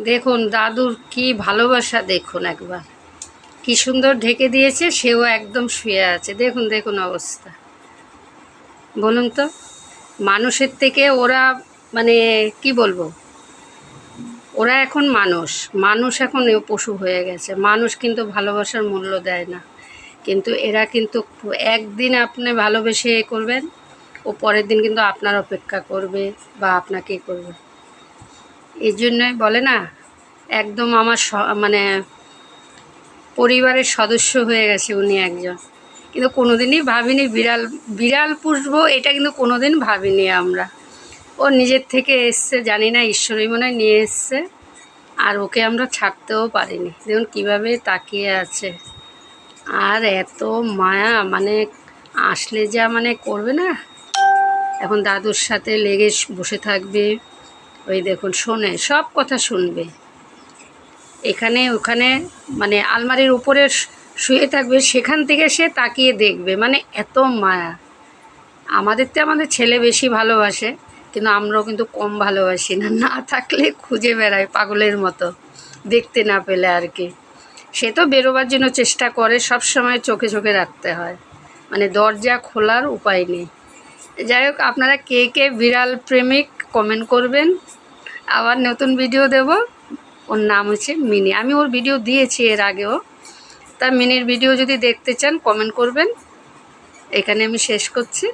দেখুন দাদুর কি ভালোবাসা, দেখুন একবার কি সুন্দর ঢেকে দিয়েছে, সেও একদম শুয়ে আছে। দেখুন দেখুন অবস্থা, বলুন তো। মানুষের থেকে ওরা মানে কি বলবো, ওরা এখন মানুষ, মানুষ এখন পশু হয়ে গেছে। মানুষ কিন্তু ভালোবাসার মূল্য দেয় না, কিন্তু এরা কিন্তু একদিন আপনি ভালোবেসে করবেন, ও পরের দিন কিন্তু আপনার অপেক্ষা করবে বা আপনাকে করবে। এই জন্যই বলে না, একদম আমার মানে পরিবারের সদস্য হয়ে গেছে উনি একজন। কিন্তু কোনোদিনই ভাবিনি বিড়াল বিড়াল পুষবো, এটা কিন্তু কোনোদিন ভাবিনি আমরা। ও নিজের থেকে এসছে, জানি না ঈশ্বরই মনে হয় নিয়ে এসছে, আর ওকে আমরা ছাড়তেও পারিনি। দেখুন কীভাবে তাকিয়ে আছে, আর এত মায়া, মানে আসলে যা মানে করবে না, এখন দাদুর সাথে লেগে বসে থাকবে। ওই দেখুন শোনে, সব কথা শুনবে, এখানে ওখানে, মানে আলমারির উপরে শুয়ে থাকবে, সেখান থেকে সে তাকিয়ে দেখবে, মানে এত মায়া। আমাদের ছেলে বেশি ভালোবাসে, কিন্তু আমরাও কিন্তু কম ভালোবাসি না, না থাকলে খুঁজে বেড়াই পাগলের মতো, দেখতে না পেলে আর কি। সে তো বেরোবার জন্য চেষ্টা করে, সব সময় চোখে চোখে রাখতে হয়, মানে দরজা খোলার উপায় নেই। যাই হোক, আপনারা কে কে বিড়াল প্রেমিক কমেন্ট করবেন। আবার নতুন ভিডিও দেব। ওর নাম হচ্ছে মিনি, আমি ওর ভিডিও দিয়েছি এর আগেও। তা মিনির ভিডিও যদি দেখতে চান কমেন্ট করবেন। এখানে আমি শেষ করছি।